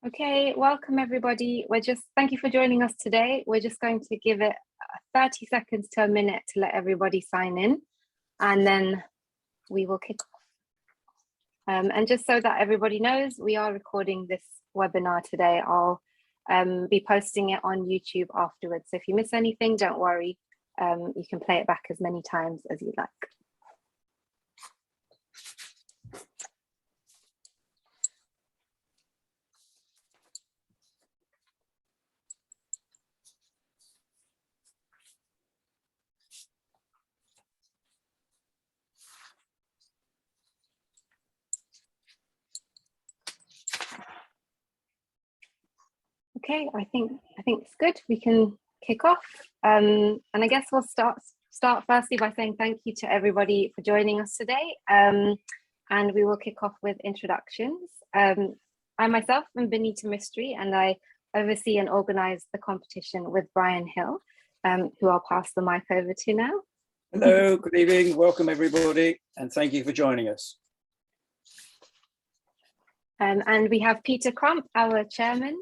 Okay, welcome everybody. Thank you for joining us today. We're just going to give it 30 seconds to a minute to let everybody sign in, and then we will kick off. And just so that everybody knows, we are recording this webinar today. I'll be posting it on YouTube afterwards. So if you miss anything, don't worry. You can play it back as many times as you like. Okay, I think it's good. We can kick off, and I guess we'll start firstly by saying thank you to everybody for joining us today, and we will kick off with introductions. I myself am Benita Mystery, and I oversee and organize the competition with Brian Hill, who I'll pass the mic over to now. Hello, good evening, welcome everybody, and thank you for joining us. And we have Peter Crump, our chairman.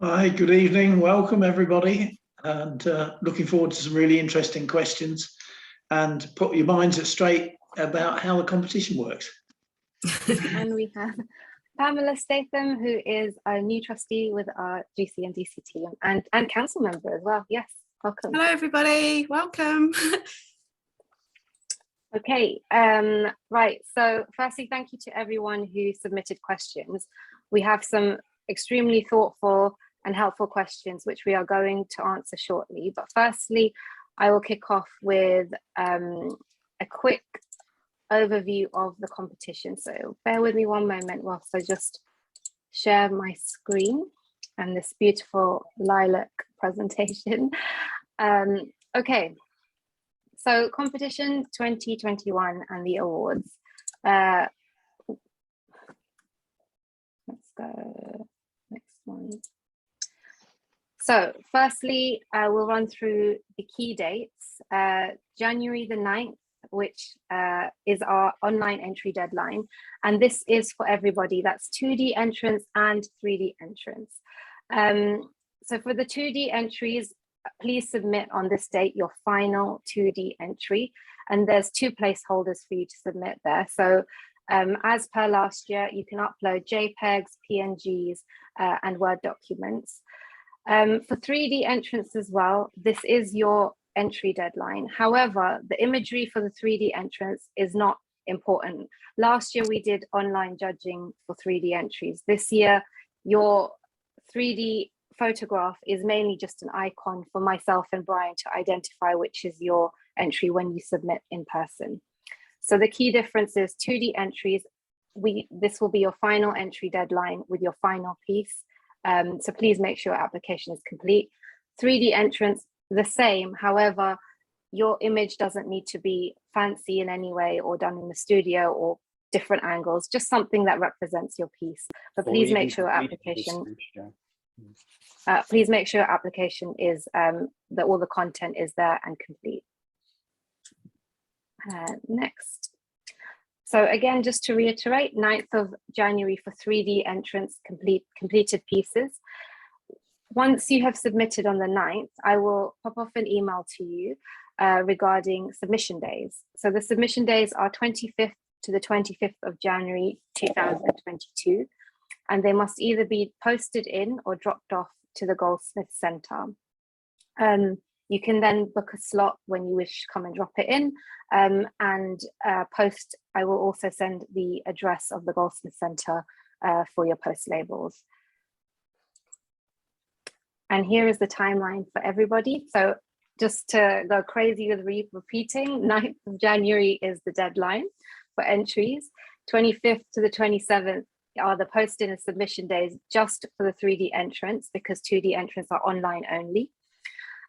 Hi, good evening, welcome everybody, and looking forward to some really interesting questions and put your minds straight about how the competition works. And we have Pamela Statham, who is a new trustee with our GC&DC team and council member as well. Yes, welcome. Hello everybody, welcome. Okay, right, so firstly, thank you to everyone who submitted questions. We have some extremely thoughtful and helpful questions, which we are going to answer shortly. But firstly, I will kick off with a quick overview of the competition. So bear with me one moment whilst I just share my screen and this beautiful lilac presentation. Okay, so competition 2021 and the awards. Let's go next one. So firstly, we'll run through the key dates. January the 9th, which is our online entry deadline. And this is for everybody. That's 2D entrance and 3D entrance. So for the 2D entries, please submit on this date your final 2D entry. And there's 2 placeholders for you to submit there. So as per last year, you can upload JPEGs, PNGs, and Word documents. For 3D entrance as well, this is your entry deadline. However, the imagery for the 3D entrance is not important. Last year, we did online judging for 3D entries. This year, your 3D photograph is mainly just an icon for myself and Brian to identify which is your entry when you submit in person. So the key difference is 2D entries, this will be your final entry deadline with your final piece. So please make sure your application is complete. 3D entrance, the same. However, your image doesn't need to be fancy in any way or done in the studio or different angles, just something that represents your piece. But please make sure your application, please make sure your application is, that all the content is there and complete. Next. So again, just to reiterate, 9th of January for 3D entrance completed pieces. Once you have submitted on the 9th, I will pop off an email to you regarding submission days. So the submission days are 25th to the 25th of January 2022, and they must either be posted in or dropped off to the Goldsmith Centre. You can then book a slot when you wish to come and drop it in, and post. I will also send the address of the Goldsmith Centre for your post labels. And here is the timeline for everybody. So just to go crazy with repeating, 9th of January is the deadline for entries. 25th to the 27th are the posting and submission days just for the 3D entrance, because 2D entrants are online only.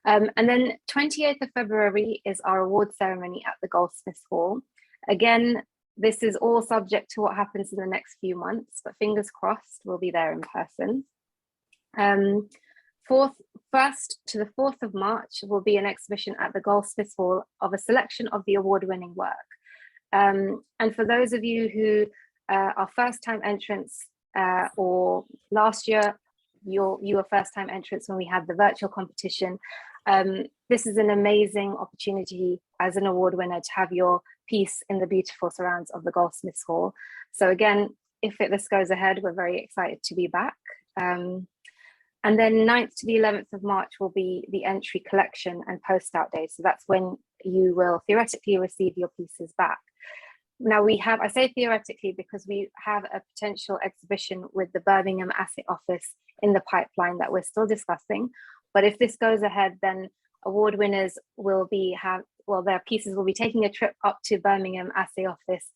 And then 28th of February is our award ceremony at the Goldsmiths Hall. Again, this is all subject to what happens in the next few months, but fingers crossed we'll be there in person. 1st to the 4th of March will be an exhibition at the Goldsmiths Hall of a selection of the award-winning work. And for those of you who are first-time entrants or last year, you were first-time entrants when we had the virtual competition. This is an amazing opportunity as an award winner to have your piece in the beautiful surrounds of the Goldsmiths Hall. So again, if this goes ahead, we're very excited to be back. And then 9th to the 11th of March will be the entry collection and post out day. So that's when you will theoretically receive your pieces back. Now we have, I say theoretically because we have a potential exhibition with the Birmingham Asset Office in the pipeline that we're still discussing. But if this goes ahead, then award winners will their pieces will be taking a trip up to Birmingham Asset Office.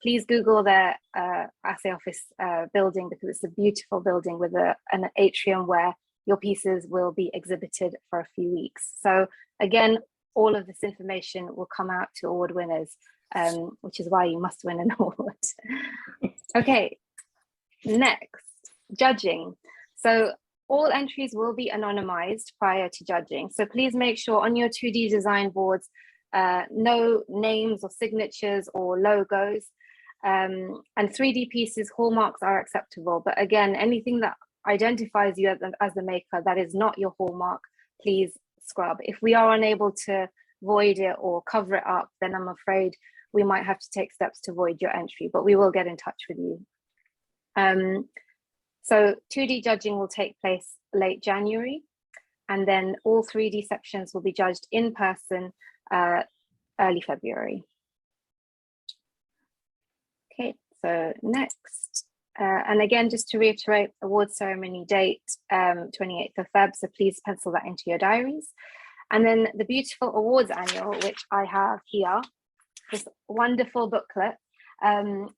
Please Google their Asset Office building, because it's a beautiful building with an atrium where your pieces will be exhibited for a few weeks. So again, all of this information will come out to award winners, which is why you must win an award. Okay, next, judging. So all entries will be anonymized prior to judging. So please make sure on your 2D design boards, no names or signatures or logos, and 3D pieces, hallmarks are acceptable. But again, anything that identifies you as the maker that is not your hallmark, please scrub. If we are unable to void it or cover it up, then I'm afraid we might have to take steps to void your entry, but we will get in touch with you. So 2D judging will take place late January, and then all 3D sections will be judged in person early February. Okay, so next, and again, just to reiterate, award ceremony date, 28th of Feb, so please pencil that into your diaries. And then the beautiful awards annual, which I have here, this wonderful booklet,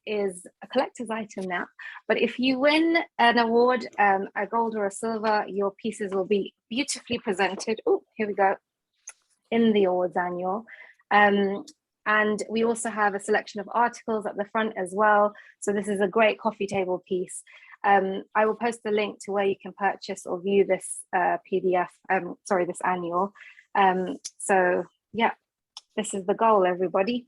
is a collector's item now. But if you win an award, a gold or a silver, your pieces will be beautifully presented. Oh, here we go, in the awards annual. And we also have a selection of articles at the front as well. So this is a great coffee table piece. I will post the link to where you can purchase or view this PDF, this annual. So yeah, this is the goal, everybody.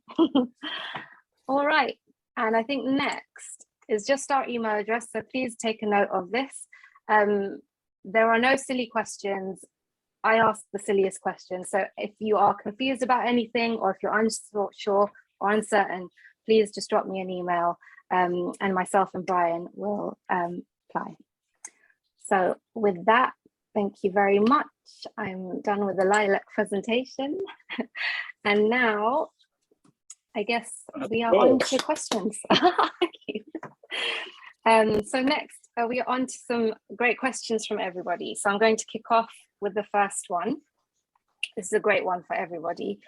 All right, and I think next is just our email address. So please take a note of this. There are no silly questions. I ask the silliest questions. So if you are confused about anything, or if you're unsure or uncertain, please just drop me an email, and myself and Brian will reply. So with that, thank you very much. I'm done with the lilac presentation. And now, I guess we are on to questions. Thank you. So next, we are on to some great questions from everybody. So I'm going to kick off with the first one. This is a great one for everybody.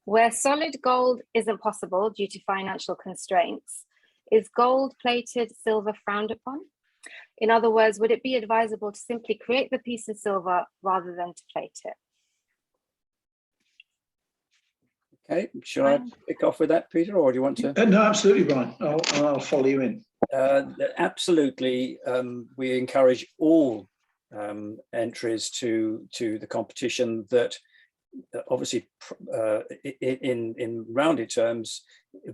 Where solid gold isn't possible due to financial constraints, is gold-plated silver frowned upon? In other words, would it be advisable to simply create the piece in silver rather than to plate it? Okay, shall I kick off with that, Peter, or do you want to? No, absolutely, Brian. I'll follow you in. Absolutely. We encourage all entries to the competition that obviously in rounded terms,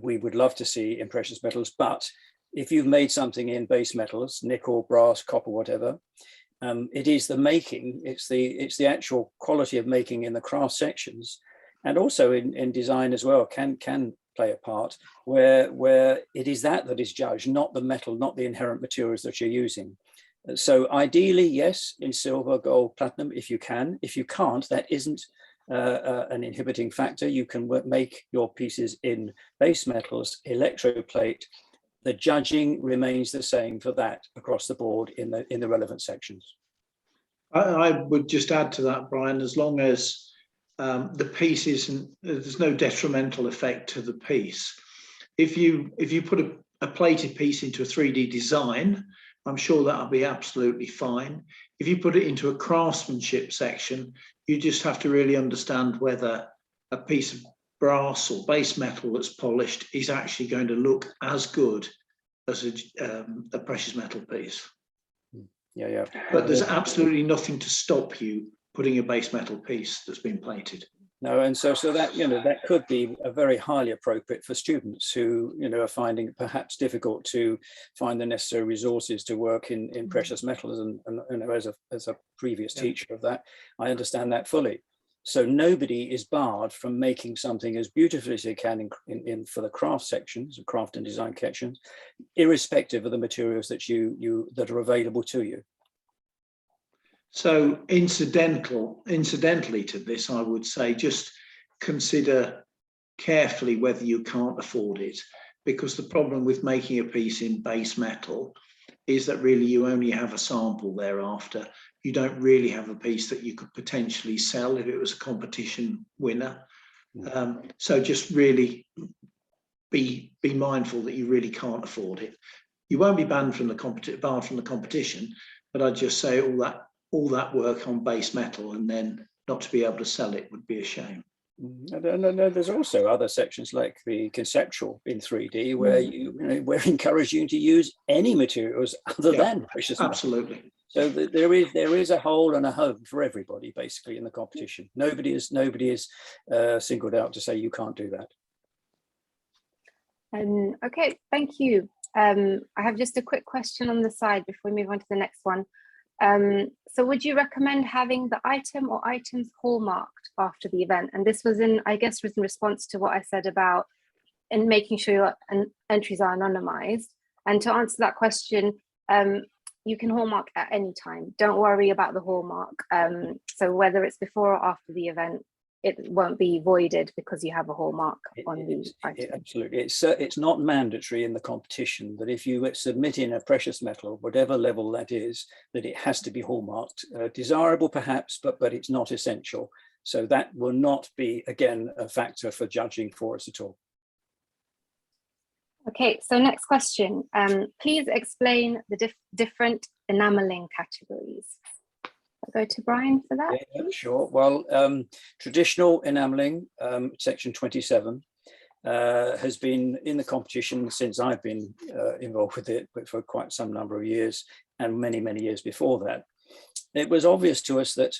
we would love to see in precious metals, but if you've made something in base metals, nickel, brass, copper, whatever, it is the making, it's the actual quality of making in the craft sections, and also in design as well, can play a part where it is that is judged, not the metal, not the inherent materials that you're using. So ideally, yes, in silver, gold, platinum, if you can. If you can't, that isn't an inhibiting factor. You can make your pieces in base metals, electroplate. The judging remains the same for that across the board in the relevant sections. I would just add to that, Brian, as long as the piece isn't, there's no detrimental effect to the piece. If you put a plated piece into a 3D design, I'm sure that'll be absolutely fine. If you put it into a craftsmanship section, you just have to really understand whether a piece of brass or base metal that's polished is actually going to look as good as a precious metal piece. Yeah. But there's absolutely nothing to stop you putting a base metal piece that's been plated. No, and so that, you know, that could be a very highly appropriate for students who, you know, are finding it perhaps difficult to find the necessary resources to work in precious metals. And you know, as a previous teacher of that, I understand that fully. So nobody is barred from making something as beautifully as they can in for the craft sections, craft and design sections, irrespective of the materials that that are available to you. So incidentally to this, I would say just consider carefully whether you can't afford it, because the problem with making a piece in base metal is that really you only have a sample thereafter. You don't really have a piece that you could potentially sell if it was a competition winner. So just really be mindful that you really can't afford it. You won't be banned from the competition, but I'd just say all that work on base metal and then not to be able to sell it would be a shame. No, there's also other sections like the conceptual in 3D where we're encouraging you to use any materials other than precious metals. Absolutely. So there is a hole and a home for everybody basically in the competition. Nobody is singled out to say you can't do that. Okay, thank you. I have just a quick question on the side before we move on to the next one. So would you recommend having the item or items hallmarked after the event? And this was in response to what I said about and making sure your entries are anonymized. And to answer that question, you can hallmark at any time. Don't worry about the hallmark. So whether it's before or after the event, it won't be voided because you have a hallmark on the item. Absolutely. It's not mandatory in the competition that if you submit in a precious metal, whatever level that is, that it has to be hallmarked. Desirable perhaps, but it's not essential. So that will not be, again, a factor for judging for us at all. Okay, so next question. Please explain the different enameling categories. I'll go to Brian for that. Yeah, sure. Well, traditional enameling, section 27, has been in the competition since I've been involved with it for quite some number of years, and many years before that. It was obvious to us that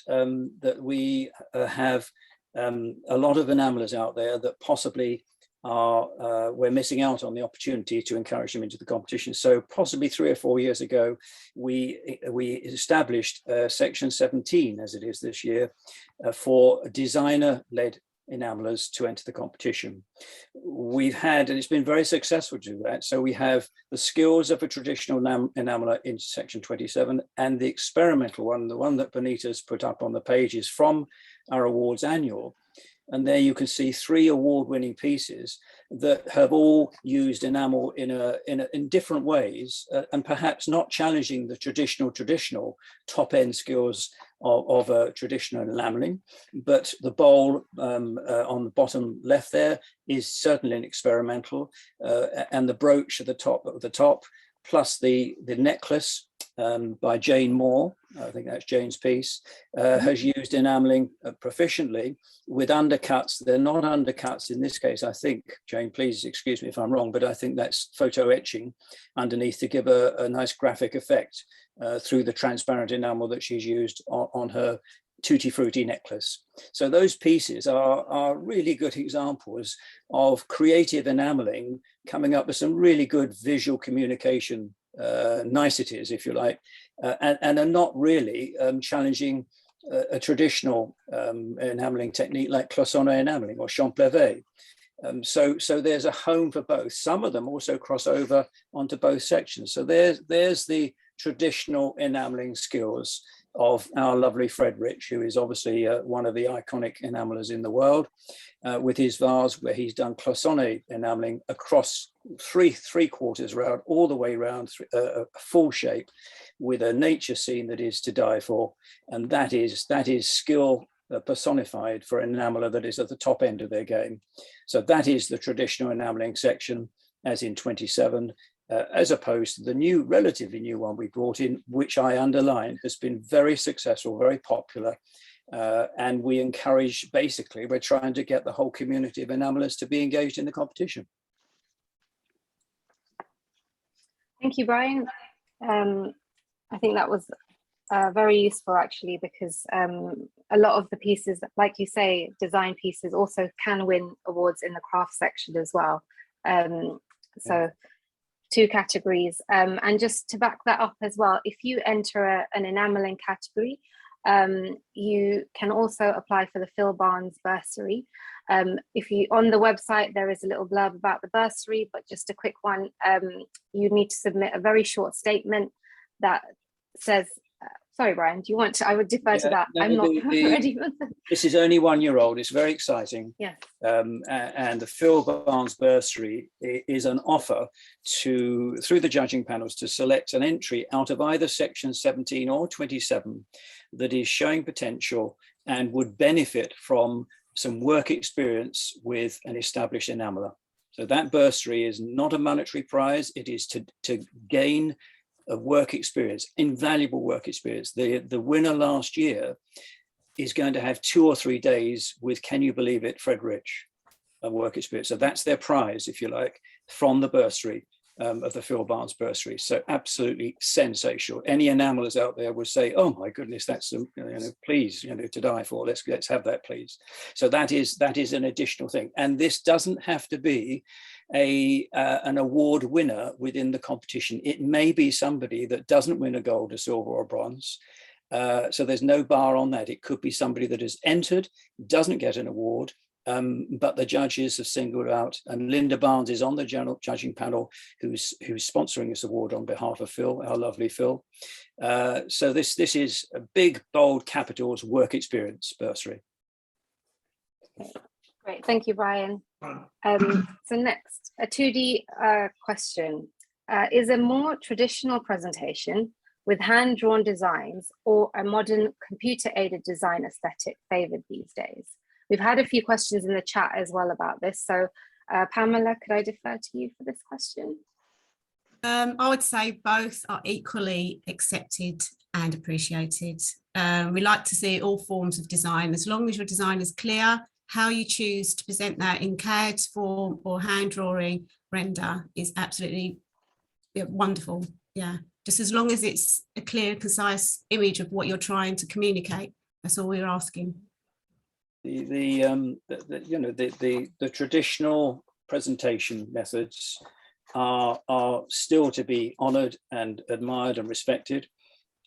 that we have a lot of enamelers out there that possibly we're missing out on the opportunity to encourage them into the competition. So possibly 3 or 4 years ago, we established section 17, as it is this year, for designer-led enamelers to enter the competition. We've had, and it's been very successful to do that. So we have the skills of a traditional enameler in section 27, and the experimental one, the one that Benita's put up on the page, is from our awards annual. And there you can see 3 award-winning pieces that have all used enamel in different ways, and perhaps not challenging the traditional top-end skills of traditional enameling. But the bowl on the bottom left there is certainly an experimental, and the brooch at the top, plus the necklace by Jane Moore, I think that's Jane's piece, has used enameling proficiently with undercuts. They're not undercuts in this case, I think. Jane, please excuse me if I'm wrong, but I think that's photo etching underneath to give a nice graphic effect through the transparent enamel that she's used on her Tutti Frutti necklace. So those pieces are really good examples of creative enameling coming up with some really good visual communication niceties, if you like, and are not really challenging a traditional enameling technique like cloisonné enameling or champlevé. So there's a home for both. Some of them also cross over onto both sections. So there's the traditional enameling skills of our lovely Fred Rich, who is obviously one of the iconic enamelers in the world, with his vase where he's done cloisonné enameling across three quarters round, all the way around a full shape, with a nature scene that is to die for. And that is skill personified for an enameler that is at the top end of their game. So that is the traditional enameling section, as in 27. As opposed to the relatively new one we brought in, which I underline has been very successful, very popular. And we encourage, basically, we're trying to get the whole community of enamelers to be engaged in the competition. Thank you, Brian. I think that was very useful actually, because a lot of the pieces, like you say, design pieces also can win awards in the craft section as well. So 2 categories. And just to back that up as well, if you enter an enameling category, you can also apply for the Phil Barnes bursary. If you on the website, there is a little blurb about the bursary, but just a quick one. You need to submit a very short statement that says, sorry, Brian, do you want to? I would defer to that. No, I'm not ready for that. This is only 1 year old. It's very exciting. Yeah. And the Phil Barnes bursary is an offer through the judging panels to select an entry out of either section 17 or 27 that is showing potential and would benefit from some work experience with an established enameler. So that bursary is not a monetary prize. It is to gain a work experience, invaluable work experience. The winner last year is going to have 2 or 3 days with, can you believe it, Fred Rich, of work experience. So that's their prize, if you like, from the bursary of the Phil Barnes bursary. So absolutely sensational. Any enamelers out there would say, oh my goodness, that's please, to die for. Let's have that, please. So that is an additional thing. And this doesn't have to be an award winner within the competition. It may be somebody that doesn't win a gold, a silver, or a bronze. So there's no bar on that. It could be somebody that has entered, doesn't get an award, but the judges have singled out, and Linda Barnes is on the general judging panel, who's sponsoring this award on behalf of Phil, our lovely Phil. So this is a big, bold capitals work experience bursary. Great, thank you, Brian. So next, a 2D question. Is a more traditional presentation with hand-drawn designs or a modern computer-aided design aesthetic favored these days? We've had a few questions in the chat as well about this. So Pamela, could I defer to you for this question? I would say both are equally accepted and appreciated. We like to see all forms of design, as long as your design is clear. How you choose to present that in CAD form or hand drawing render is absolutely wonderful. Yeah, just as long as it's a clear, concise image of what you're trying to communicate. That's all we're asking. The traditional presentation methods are still to be honoured and admired and respected,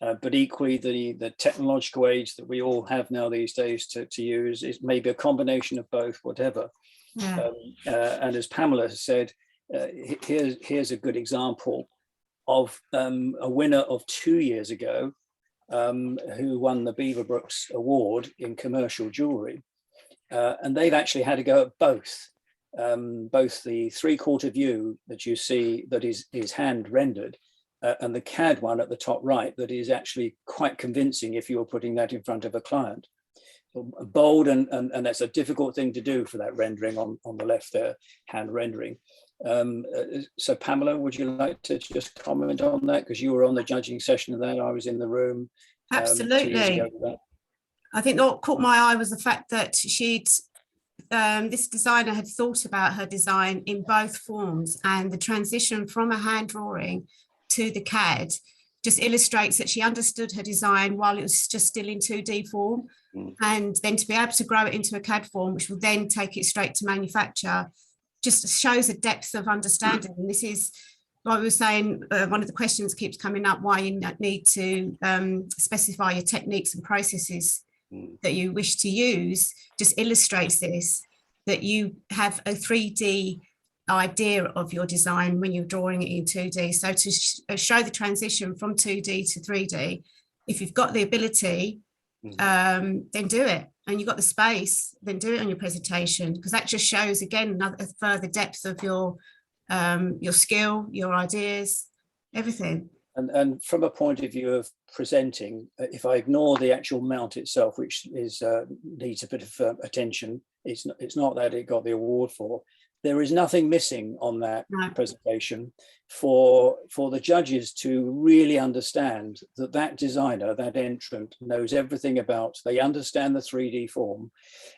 but equally the technological age that we all have now these days to use is maybe a combination of both, whatever. Yeah. And as Pamela said, here's a good example of a winner of 2 years ago who won the Beaverbrooks Award in commercial jewellery. And they've actually had to go at both the 3/4 view that you see that is hand rendered and the CAD one at the top right that is actually quite convincing if you're putting that in front of a client. Bold and that's a difficult thing to do for that rendering on the left there, hand rendering. So Pamela, would you like to just comment on that? Because you were on the judging session of that, I was in the room. Absolutely. 2 years ago with that. I think what caught my eye was the fact that this designer had thought about her design in both forms, and the transition from a hand drawing to the CAD just illustrates that she understood her design while it was just still in 2D form. And then to be able to grow it into a CAD form, which will then take it straight to manufacture, just shows a depth of understanding. And this is, like we were saying, one of the questions keeps coming up, why you need to specify your techniques and processes that you wish to use, just illustrates this, that you have a 3D idea of your design when you're drawing it in 2D. So to show the transition from 2D to 3D, if you've got the ability, then do it. And you've got the space, then do it on your presentation, because that just shows, again, another further depth of your skill, your ideas, everything. And from a point of view of presenting, if I ignore the actual mount itself, which is needs a bit of attention, it's not that it got the award for. There is nothing missing on that presentation for the judges to really understand that designer, that entrant, knows everything about. They understand the 3D form,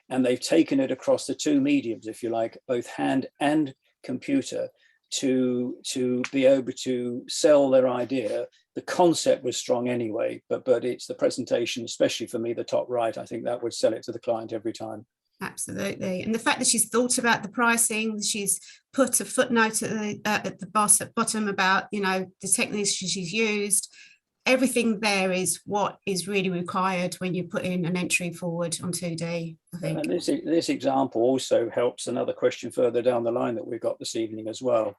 and they've taken it across the two mediums, if you like, both hand and computer, to be able to sell their idea. The concept was strong anyway, but it's the presentation, especially for me, the top right, I think that would sell it to the client every time. Absolutely. And the fact that she's thought about the pricing, she's put a footnote at the bottom about, you know, the techniques she's used, everything there is what is really required when you put in an entry forward on 2D, I think. And this example also helps another question further down the line that we've got this evening as well.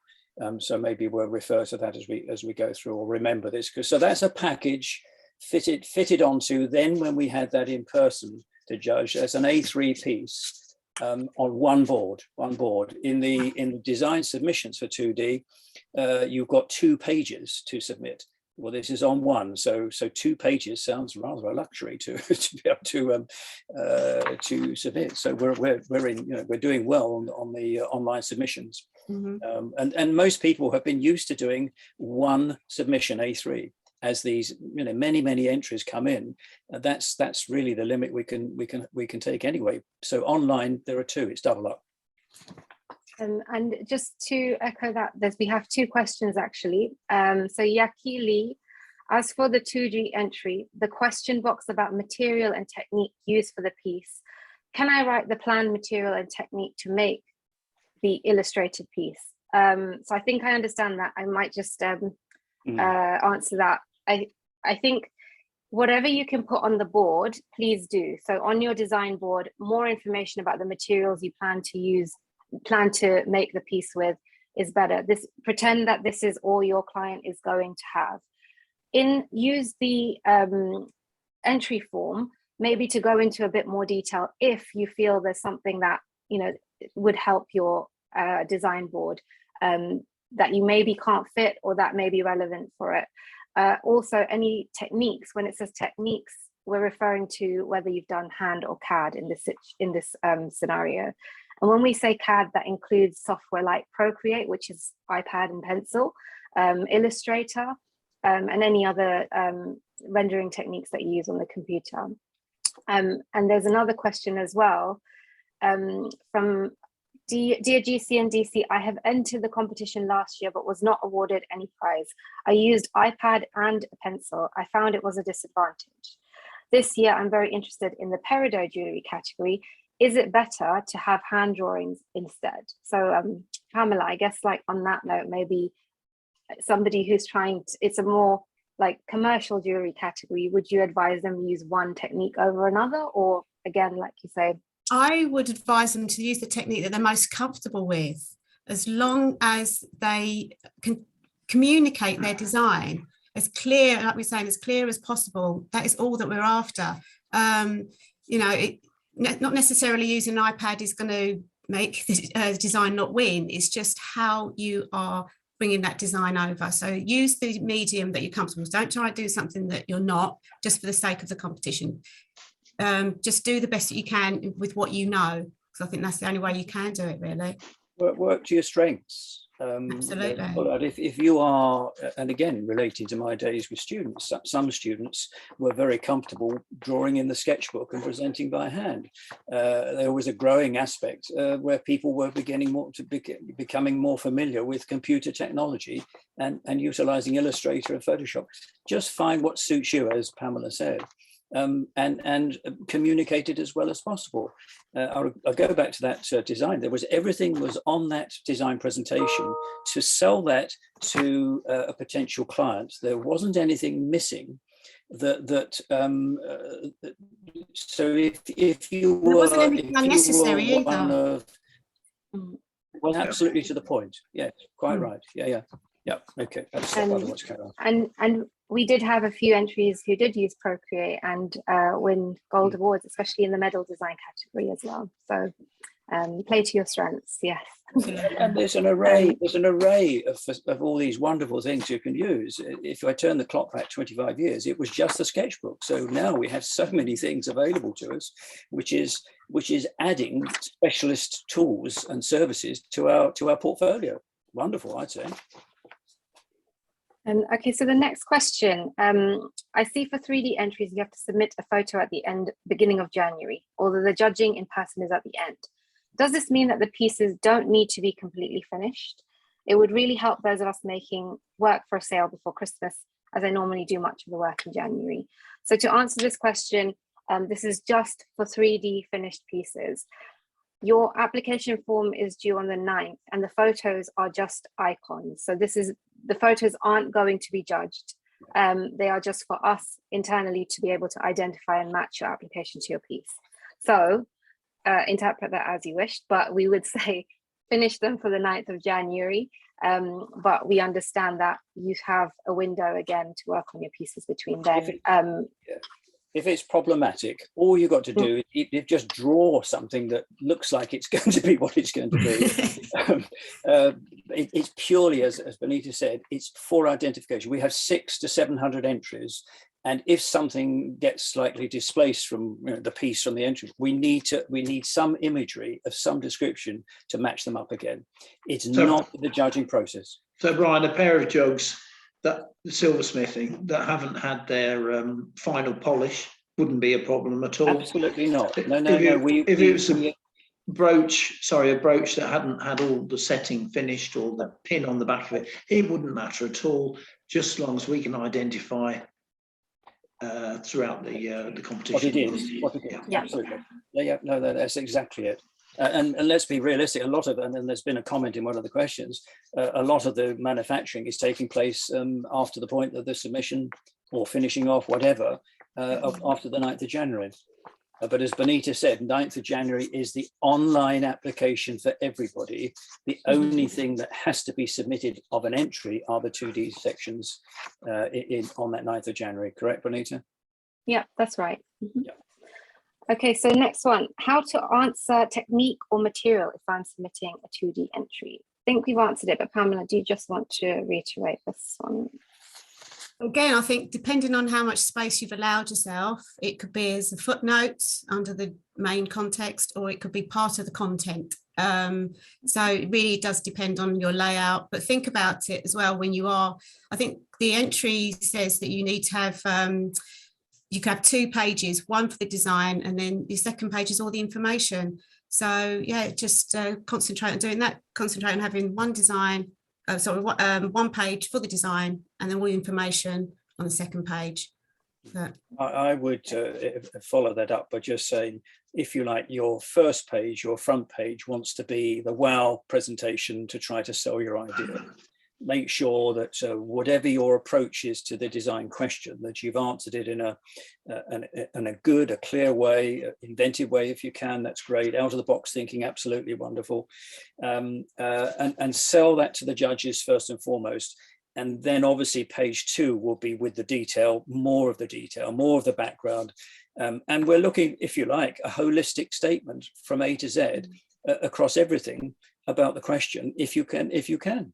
So maybe we'll refer to that as we go through, or remember this, because so that's a package fitted onto. Then when we had that in person to judge, as an A3 piece on one board. In the design submissions for 2D, you've got 2 pages to submit. Well, this is on one, so 2 pages sounds rather a luxury to be able to submit. So we're in, you know, we're doing well on the online submissions. Mm-hmm. And most people have been used to doing one submission A3. As these, you know, many entries come in, that's really the limit we can take anyway. So online there are 2, it's double up. And just to echo that, we have 2 questions actually. So Yaki Lee, as for the 2D entry, the question box about material and technique used for the piece, can I write the planned material and technique to make the illustrated piece? So I think I understand that. I might just answer that. I think whatever you can put on the board, please do. So on your design board, more information about the materials you plan to make the piece with is better. Pretend that this is all your client is going to have. Use the entry form, maybe to go into a bit more detail if you feel there's something that, you know, would help your design board that you maybe can't fit or that may be relevant for it. Also, any techniques, when it says techniques, we're referring to whether you've done hand or CAD in this scenario. And when we say CAD, that includes software like Procreate, which is iPad and pencil, Illustrator, and any other rendering techniques that you use on the computer. And there's another question as well from Dear GC&DC, I have entered the competition last year but was not awarded any prize. I used iPad and a pencil. I found it was a disadvantage. This year, I'm very interested in the peridot jewelry category. Is it better to have hand drawings instead? So Pamela, I guess like on that note, maybe somebody who's it's a more like commercial jewelry category, would you advise them use one technique over another? Or again, like you say, I would advise them to use the technique that they're most comfortable with, as long as they can communicate their design as clear, like we're saying, as clear as possible. That is all that we're after. You know, not necessarily using an iPad is going to make the design not win. It's just how you are bringing that design over. So use the medium that you're comfortable with. Don't try to do something that you're not just for the sake of the competition. Just do the best that you can with what you know, because I think that's the only way you can do it, really. Work to your strengths. Absolutely. If you are, and again, relating to my days with students, some students were very comfortable drawing in the sketchbook and presenting by hand. There was a growing aspect where people were becoming more familiar with computer technology and utilizing Illustrator and Photoshop. Just find what suits you, as Pamela said. And communicate it as well as possible. I'll go back to that design. Everything was on that design presentation to sell that to a potential client. There wasn't anything missing so if you were, there wasn't anything unnecessary either. Well, absolutely to the point. Yes, quite right. Yeah. Okay. And we did have a few entries who did use Procreate and win gold awards, especially in the medal design category as well. So play to your strengths, yes. And there's an array of all these wonderful things you can use. If I turn the clock back 25 years, it was just a sketchbook. So now we have so many things available to us, which is adding specialist tools and services to our portfolio. Wonderful, I'd say. Okay, so the next question, I see for 3D entries, you have to submit a photo at the beginning of January, although the judging in person is at the end. Does this mean that the pieces don't need to be completely finished? It would really help those of us making work for a sale before Christmas, as I normally do much of the work in January. So to answer this question, this is just for 3D finished pieces. Your application form is due on the 9th and the photos are just icons. So the photos aren't going to be judged. They are just for us internally to be able to identify and match your application to your piece. So interpret that as you wish, but we would say finish them for the 9th of January. But we understand that you have a window again to work on your pieces between then. If it's problematic, all you've got to do is just draw something that looks like it's going to be what it's going to be. It's purely, as Benita said, it's for identification. We have 600 to 700 entries. And if something gets slightly displaced from the piece from the entry, we need some imagery of some description to match them up again. It's not the judging process. So Brian, a pair of jugs that silversmithing that haven't had their final polish wouldn't be a problem at all. Absolutely not. No. If it was a brooch that hadn't had all the setting finished or the pin on the back of it, it wouldn't matter at all, just as long as we can identify throughout the competition. What it is. Yeah. Absolutely. Yeah, no, that's exactly it. And let's be realistic, a lot of, and then there's been a comment in one of the questions, a lot of the manufacturing is taking place after the point of the submission or finishing off, whatever, after the 9th of January. But as Benita said, 9th of January is the online application for everybody. The only thing that has to be submitted of an entry are the 2D sections on that 9th of January. Correct, Benita? Yeah, that's right. Yeah. Okay, so next one, how to answer technique or material if I'm submitting a 2D entry. I think we've answered it, but Pamela, do you just want to reiterate this one? Again, I think depending on how much space you've allowed yourself, it could be as a footnote under the main context, or it could be part of the content. So it really does depend on your layout, but think about it as well when you are, I think the entry says that you need to have, you can have 2 pages, one for the design, and then the second page is all the information. So yeah, just concentrate on doing that, concentrate on having one design, one page for the design and then all the information on the second page. I would follow that up by just saying, if you like, your first page, your front page wants to be the wow presentation to try to sell your idea. Make sure that whatever your approach is to the design question, that you've answered it in a good, a clear way, inventive way if you can. That's great. Out of the box thinking, absolutely wonderful. And sell that to the judges first and foremost. And then obviously page 2 will be with the detail, more of the background. And we're looking, if you like, a holistic statement from A to Z across everything about the question, if you can.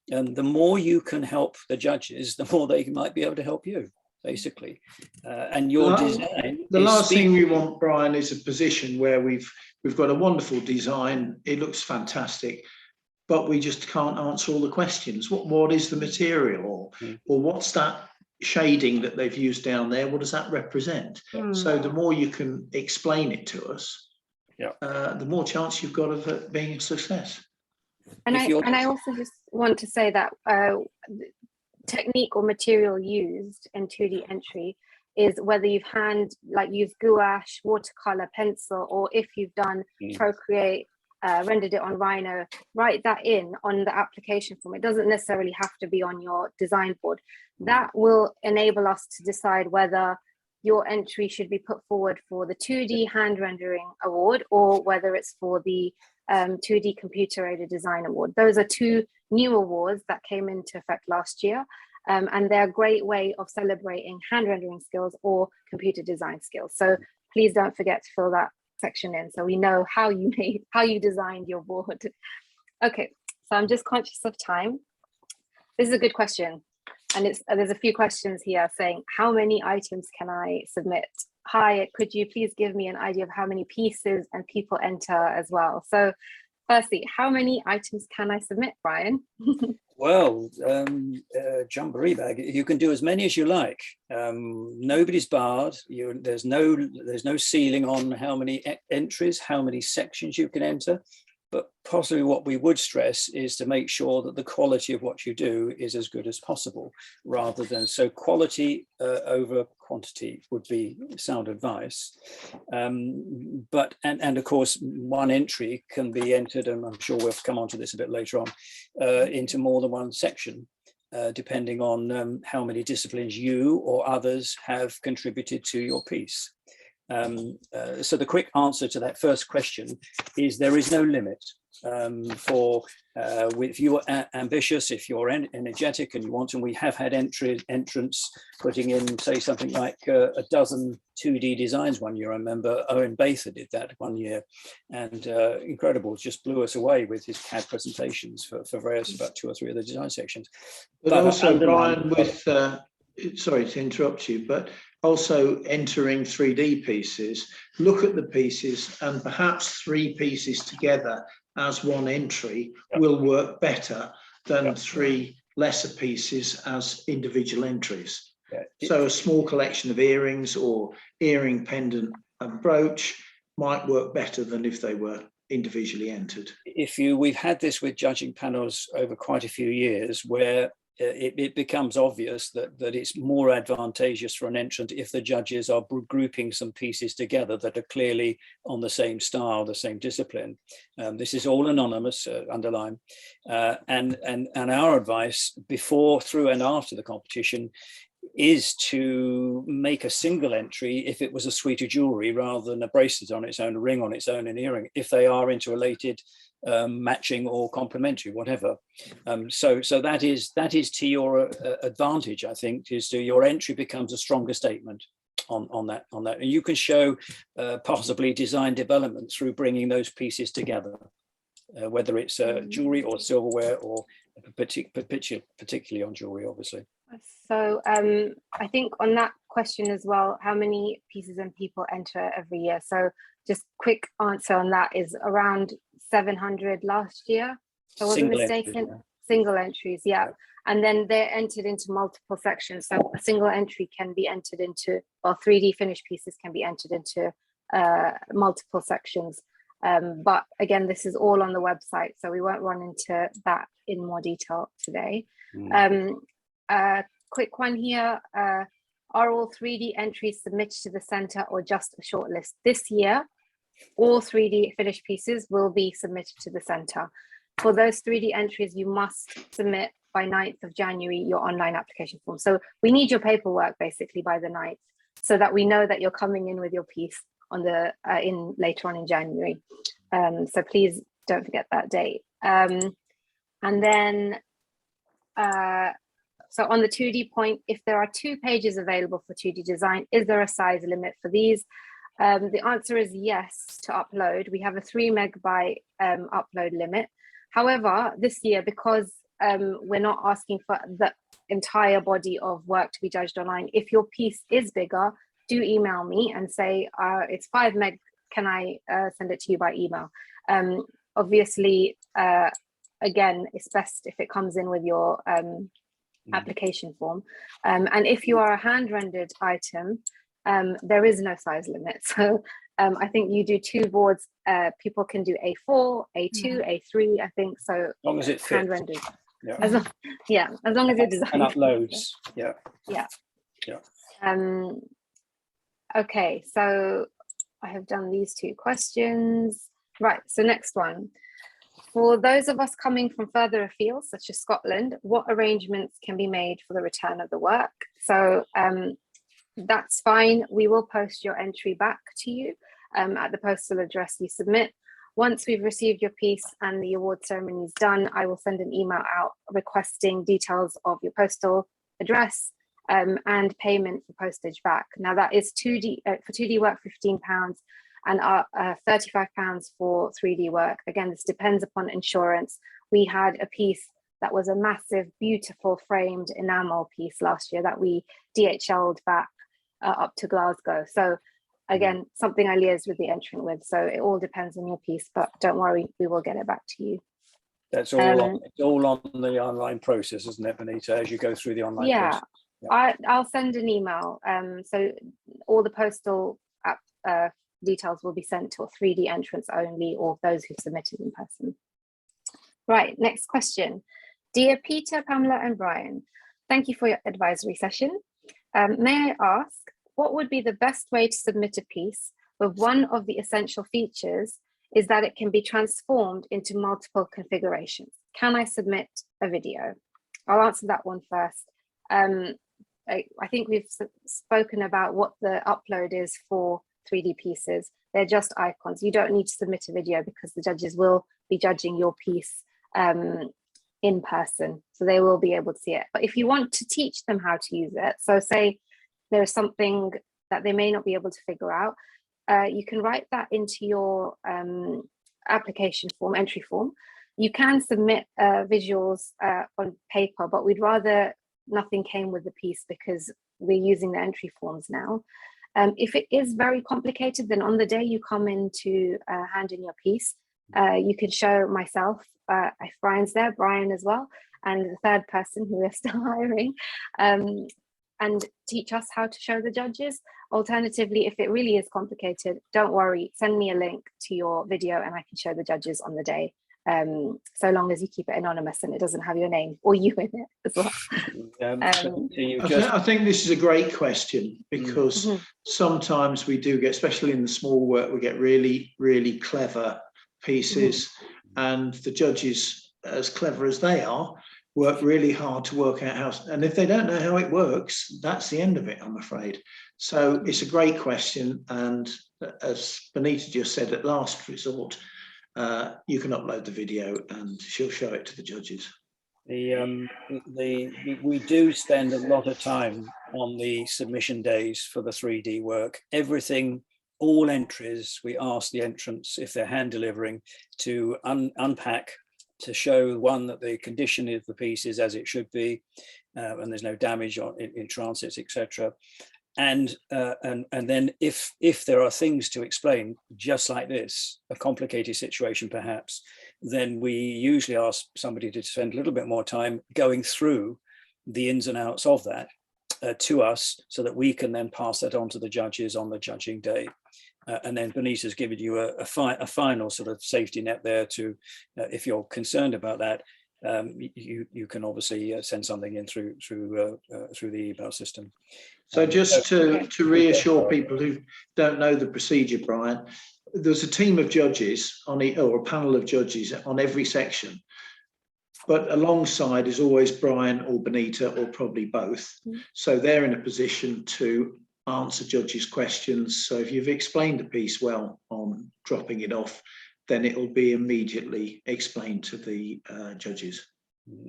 And the more you can help the judges, the more they might be able to help you, basically. And your design. The last thing we want, Brian, is a position where we've got a wonderful design. It looks fantastic, but we just can't answer all the questions. What is the material, or what's that shading that they've used down there? What does that represent? So the more you can explain it to us, the more chance you've got of it being a success. And I also just want to say that technique or material used in 2D entry is whether you've used gouache, watercolor, pencil, or if you've done Procreate, rendered it on Rhino, write that in on the application form. It doesn't necessarily have to be on your design board. That will enable us to decide whether your entry should be put forward for the 2D hand rendering award or whether it's for the 2D computer aided design award. Those are 2 new awards that came into effect last year, and they're a great way of celebrating hand rendering skills or computer design skills. So please don't forget to fill that section in so we know how you designed your board. Okay, so I'm just conscious of time. This is a good question, and there's a few questions here saying, how many items can I submit? Hi, could you please give me an idea of how many pieces and people enter as well? So firstly, how many items can I submit, Brian? Well, jamboree bag, you can do as many as you like. Nobody's barred. There's no ceiling on how many entries, how many sections you can enter. But possibly what we would stress is to make sure that the quality of what you do is as good as possible, rather than, so quality over quantity would be sound advice. But of course, one entry can be entered, and I'm sure we'll come on to this a bit later on, into more than one section, depending on how many disciplines you or others have contributed to your piece. So the quick answer to that first question is there is no limit. If you're ambitious, if you're energetic and you want, and we have had entrants putting in, say, something like a dozen 2D designs one year. I remember Owen Bather did that one year, and incredible, just blew us away with his CAD presentations for various, about 2 or 3 of the design sections. But also, Brian, with sorry to interrupt you, but also entering 3D pieces, look at the pieces, and perhaps 3 pieces together as one entry will work better than 3 lesser pieces as individual entries. So a small collection of earrings or earring, pendant and brooch might work better than if they were individually entered. We've had this with judging panels over quite a few years, where it becomes obvious that it's more advantageous for an entrant if the judges are grouping some pieces together that are clearly on the same style, the same discipline. This is all anonymous, underline, and our advice before, through and after the competition is to make a single entry if it was a suite of jewelry, rather than a bracelet on its own, a ring on its own, an earring, if they are interrelated, matching or complementary, whatever. So that is to your advantage, I think, is to your entry becomes a stronger statement on that. And you can show possibly design development through bringing those pieces together, whether it's jewelry or silverware, or particularly on jewelry, obviously. So I think on that question as well, how many pieces and people enter every year? So just quick answer on that is around 700 last year, if I wasn't mistaken. Single entries, yeah. And then they're entered into multiple sections. So a single entry can be entered into, or 3D finished pieces can be entered into multiple sections. But again, this is all on the website, so we won't run into that in more detail today. Quick one here. Are all 3D entries submitted to the centre or just a short list? This year, all 3D finished pieces will be submitted to the centre. For those 3D entries, you must submit by 9th of January your online application form. So we need your paperwork basically by the 9th, so that we know that you're coming in with your piece on the later on in January. So please don't forget that date. And then so on the 2D point, if there are 2 pages available for 2D design, is there a size limit for these? The answer is yes to upload. We have a 3 megabyte upload limit. However, this year, because we're not asking for the entire body of work to be judged online, if your piece is bigger, do email me and say, it's 5 meg, can I send it to you by email? Obviously, again, it's best if it comes in with your application form. And if you are a hand rendered item, there is no size limit. So I think you do 2 boards, people can do A4, A2, A3, I think. So as long as it fits. Hand rendered. Yeah. As long as it designs. And uploads. Yeah. Okay, so I have done these 2 questions. Right, so next one. For those of us coming from further afield, such as Scotland, what arrangements can be made for the return of the work? So that's fine. We will post your entry back to you at the postal address you submit. Once we've received your piece and the award ceremony is done, I will send an email out requesting details of your postal address and payment for postage back. Now that is 2D for 2D work, £15, and £35 for 3D work. Again, this depends upon insurance. We had a piece that was a massive, beautiful framed enamel piece last year that we DHL'd back up to Glasgow. So again, something I liaised with the entrant with. So it all depends on your piece, but don't worry, we will get it back to you. That's all, it's all on the online process, isn't it, Benita, as you go through the online process? Yeah, I'll send an email. So all the postal details will be sent to 3D entrants only, or those who submitted in person. Right, next question. Dear Peter, Pamela and Brian, thank you for your advisory session. May I ask, what would be the best way to submit a piece where one of the essential features is that it can be transformed into multiple configurations? Can I submit a video? I'll answer that one first. I think we've spoken about what the upload is for 3D pieces. They're just icons. You don't need to submit a video because the judges will be judging your piece in person, so they will be able to see it. But if you want to teach them how to use it, so say there's something that they may not be able to figure out, you can write that into your application form, entry form. You can submit visuals on paper, but we'd rather nothing came with the piece because we're using the entry forms now. If it is very complicated, then on the day you come in to hand in your piece, you can show myself, if Brian's there, Brian as well, and the third person who we're still hiring, and teach us how to show the judges. Alternatively, if it really is complicated, don't worry, send me a link to your video and I can show the judges on the day, so long as you keep it anonymous and it doesn't have your name or you in it as well. I think this is a great question, because sometimes we do get, especially in the small work, we get really, really clever pieces, and the judges, as clever as they are, work really hard to work out how, and if they don't know how it works, that's the end of it, I'm afraid. So it's a great question, and as Benita just said, at last resort, you can upload the video and she'll show it to the judges. We do spend a lot of time on the submission days for the 3D work. Everything, all entries, we ask the entrants, if they're hand delivering, to unpack, to show, one, that the condition of the piece is as it should be, and there's no damage in transits, etc. And then if there are things to explain, just like this, a complicated situation perhaps, then we usually ask somebody to spend a little bit more time going through the ins and outs of that to us, so that we can then pass that on to the judges on the judging day. And then Benita's given you a final sort of safety net there to, if you're concerned about that, you can obviously send something in through the email system. So just to reassure people who don't know the procedure, Brian, there's a team of judges on or a panel of judges on every section, but alongside is always Brian or Benita, or probably both. So they're in a position to answer judges' questions. So if you've explained the piece well on dropping it off, then it'll be immediately explained to the judges.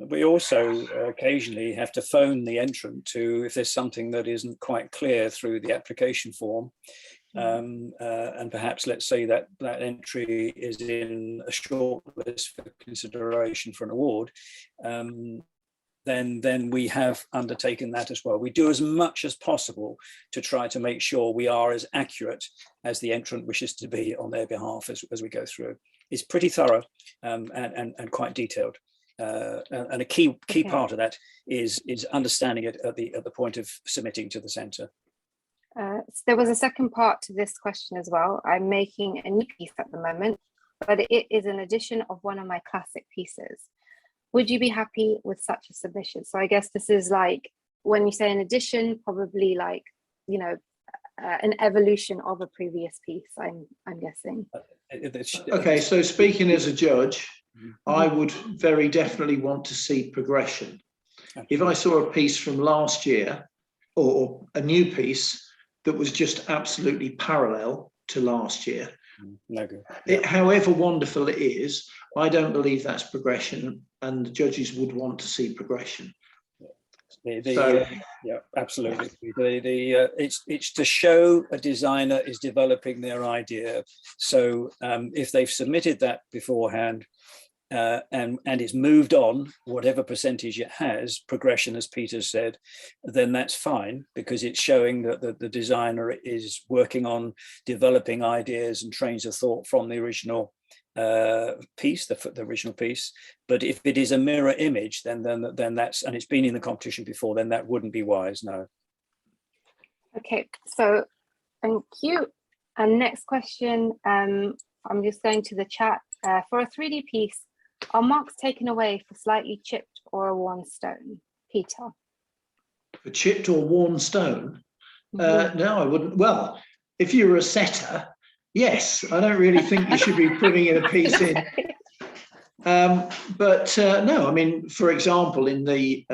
We also occasionally have to phone the entrant to, if there's something that isn't quite clear through the application form, and perhaps, let's say that entry is in a shortlist for consideration for an award, then we have undertaken that as well. We do as much as possible to try to make sure we are as accurate as the entrant wishes to be on their behalf as we go through. It's pretty thorough and quite detailed. And a key part of that is understanding it at the point of submitting to the centre. So there was a second part to this question as well. I'm making a new piece at the moment, but it is an edition of one of my classic pieces. Would you be happy with such a submission? So I guess this is like, when you say an edition, probably like, you know, an evolution of a previous piece, I'm guessing. Okay, so speaking as a judge, I would very definitely want to see progression. If I saw a piece from last year, or a new piece that was just absolutely parallel to last year, no good. However wonderful it is, I don't believe that's progression, and the judges would want to see progression. Yeah, absolutely. It's to show a designer is developing their idea. So if they've submitted that beforehand, and it's moved on, whatever percentage it has, progression, as Peter said, then that's fine, because it's showing that the designer is working on developing ideas and trains of thought from the original piece, the original piece. But if it is a mirror image, then that's, and it's been in the competition before, then that wouldn't be wise, no. Okay, so thank you. And next question, I'm just going to the chat. For a 3D piece, are marks taken away for slightly chipped or a worn stone? Peter. For chipped or worn stone? Mhm. No, I wouldn't. Well, if you're a setter, yes, I don't really think you should be putting in a piece in. But no, I mean, for example, in the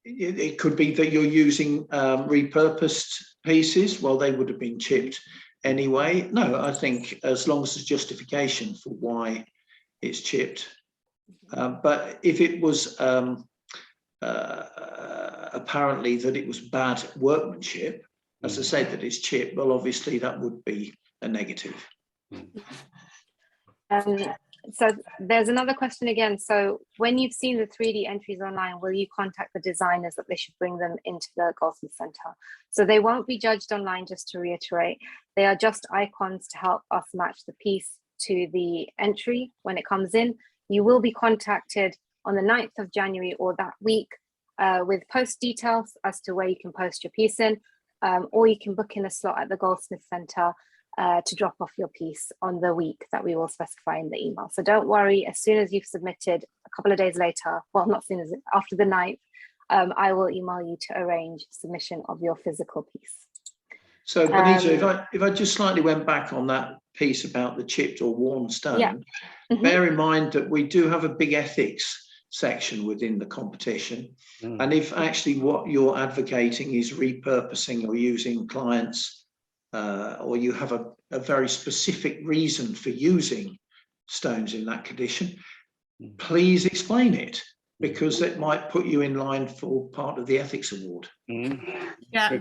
it could be that you're using repurposed pieces. Well, they would have been chipped anyway. No, I think as long as there's justification for why it's chipped. But if it was apparently that it was bad workmanship, as I said, that it's chipped, well, obviously that would be a negative. So there's another question again. So when you've seen the 3D entries online, will you contact the designers that they should bring them into the Goldsmith Centre? So they won't be judged online, just to reiterate. They are just icons to help us match the piece to the entry when it comes in. You will be contacted on the 9th of January or that week with post details as to where you can post your piece in, or you can book in a slot at the Goldsmith Centre to drop off your piece on the week that we will specify in the email. So don't worry, as soon as you've submitted, a couple of days later, well, not soon as after the 9th, I will email you to arrange submission of your physical piece. So Bonita, if I just slightly went back on that piece about the chipped or worn stone, yeah. Bear in mind that we do have a big ethics section within the competition. And if actually what you're advocating is repurposing or using clients, or you have a very specific reason for using stones in that condition, please explain it, because it might put you in line for part of the ethics award. Yeah.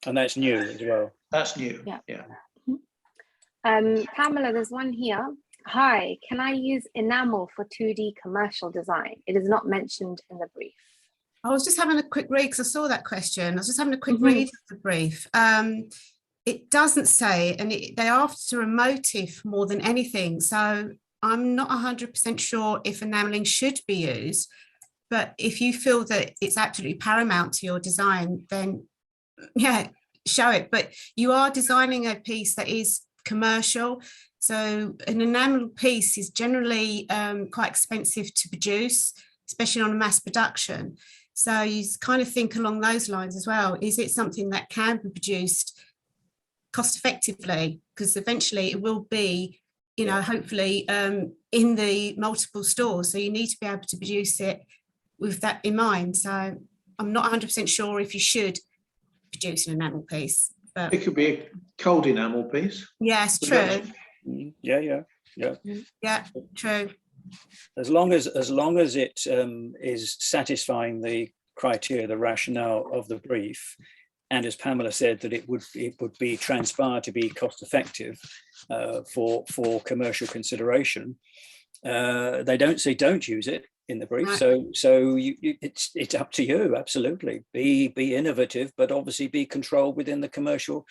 And that's new as well. That's new. Yeah. Pamela, there's one here. Hi, can I use enamel for 2D commercial design? It is not mentioned in the brief. I was just having a quick read because I saw that question. I was just having a quick read of the brief. It doesn't say, and they're after a motif more than anything. So I'm not 100% sure if enameling should be used, but if you feel that it's absolutely paramount to your design, then yeah, show it. But you are designing a piece that is commercial. So an enamel piece is generally quite expensive to produce, especially on a mass production. So you kind of think along those lines as well. Is it something that can be produced cost effectively? Because eventually it will be, you know, hopefully in the multiple stores. So you need to be able to produce it with that in mind. So I'm not 100% sure if you should produce an enamel piece. But it could be a cold enamel piece. Yes, true. Yeah, true. As long as it is satisfying the criteria, the rationale of the brief, and as Pamela said, that it would be transpire to be cost effective for commercial consideration. They don't say don't use it in the brief, right. so it's up to you. Absolutely, be innovative, but obviously be controlled within the commercial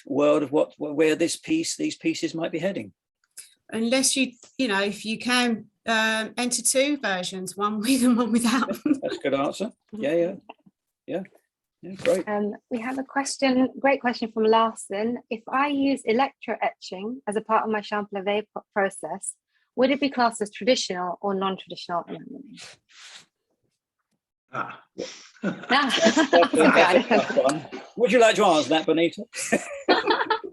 world of where these pieces might be heading. Unless you know, if you can enter two versions, one with and one without. That's a good answer. Yeah, great. We have a great question from Larson. If I use electro etching as a part of my champ levé process, would it be classed as traditional or non-traditional enameling? Would you like to answer that, Bonita?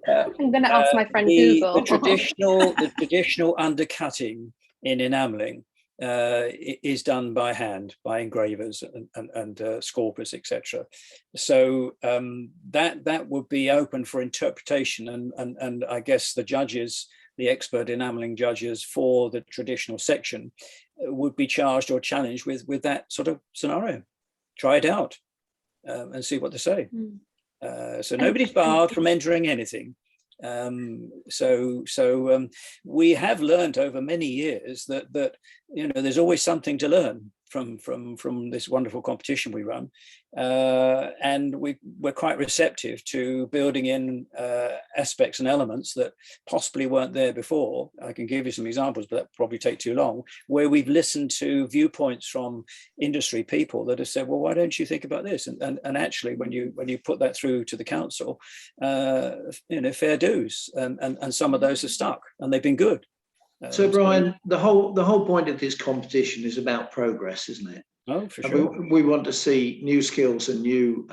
I'm going to ask my friend Google. The traditional undercutting in enameling is done by hand, by engravers and scorpers, etc. So that would be open for interpretation, and I guess the judges, the expert enameling judges for the traditional section, would be charged or challenged with that sort of scenario. Try it out and see what they say. So nobody's barred from entering anything. So we have learned over many years that you know, there's always something to learn, from this wonderful competition we run, and we're quite receptive to building in aspects and elements that possibly weren't there before. I can give you some examples, but that probably take too long, where we've listened to viewpoints from industry people that have said, well, why don't you think about this? And actually, when you put that through to the council, fair dues, and some of those have stuck, and they've been good. So Brian, the whole point of this competition is about progress, isn't it? Oh, for sure. We want to see new skills and new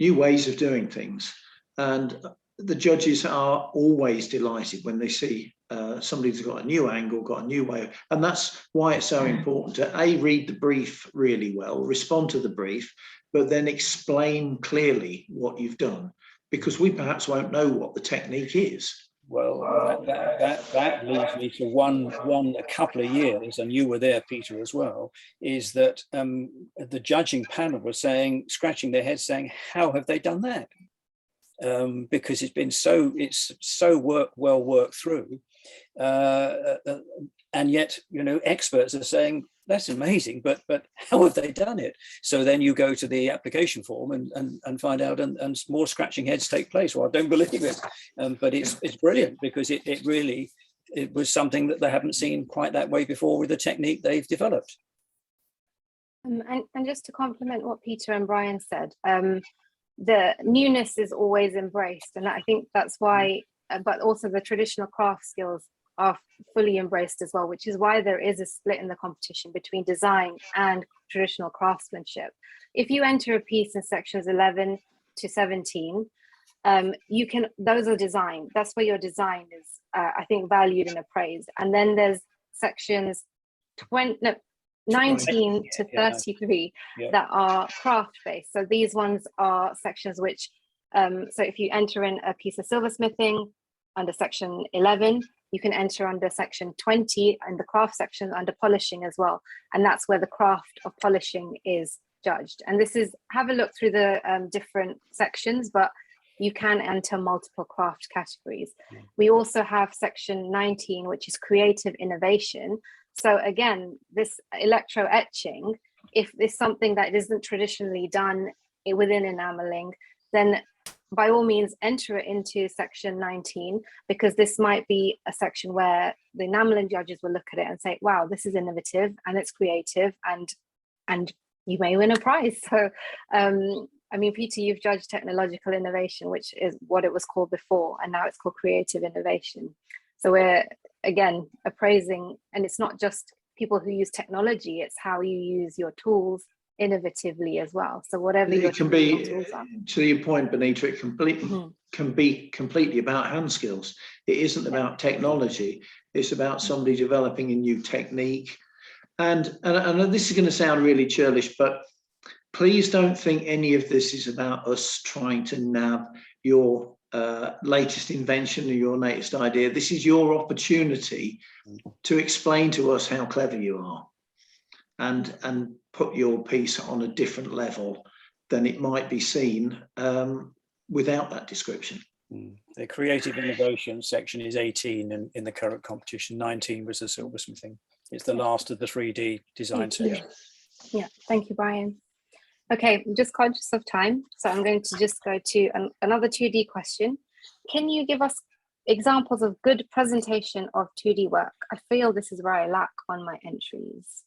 ways of doing things, and the judges are always delighted when they see somebody's got a new angle, got a new way, and that's why it's so important to read the brief really well, respond to the brief, but then explain clearly what you've done, because we perhaps won't know what the technique is. Well, that leads me to a couple of years, and you were there, Peter, as well, is that the judging panel was scratching their heads saying, how have they done that? Because it's so well worked through. And yet, experts are saying, that's amazing, but how have they done it? So then you go to the application form and find out, and more scratching heads take place. Well, I don't believe it, but it's brilliant, because it was something that they haven't seen quite that way before with the technique they've developed. And just to complement what Peter and Brian said, the newness is always embraced, and I think that's why, but also the traditional craft skills are fully embraced as well, which is why there is a split in the competition between design and traditional craftsmanship. If you enter a piece in sections 11 to 17, those are design. That's where your design is, I think, valued and appraised. And then there's sections 19 to 33 that are craft-based. So these ones are sections which, so if you enter in a piece of silversmithing under section 11, you can enter under section 20 and the craft section under polishing as well. And that's where the craft of polishing is judged. And this is, have a look through the different sections, but you can enter multiple craft categories. We also have section 19, which is creative innovation. So again, this electro etching, if it's something that isn't traditionally done within enameling, then by all means enter it into section 19, because this might be a section where the enameling judges will look at it and say, wow, this is innovative and it's creative, and you may win a prize. So I mean, Peter, you've judged technological innovation, which is what it was called before, and now it's called creative innovation. So we're again appraising, and it's not just people who use technology, it's how you use your tools innovatively as well. So whatever it can be, to your point, Benita, it can be completely about hand skills. It isn't about technology. It's about somebody developing a new technique. And this is going to sound really churlish, but please don't think any of this is about us trying to nab your latest invention or your latest idea. This is your opportunity to explain to us how clever you are, and put your piece on a different level than it might be seen without that description. The creative innovation section is 18 in the current competition. 19 was the silversmithing. It's the last of the 3D design section. Yeah, thank you, Brian. Okay, I'm just conscious of time, so I'm going to just go to another 2D question. Can you give us examples of good presentation of 2D work? I feel this is where I lack on my entries.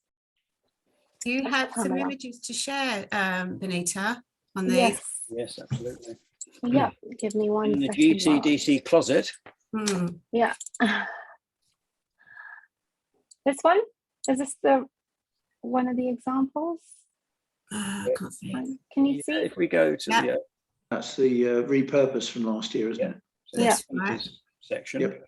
Do you have some images to share, Benita, on these? Yes, absolutely. Yeah, give me one second. In the GC&DC closet. Yeah. This one? Is this the one of the examples? Can't see. Can you see? If we go to the... That's the repurpose from last year, isn't it? So right. Section. Yep.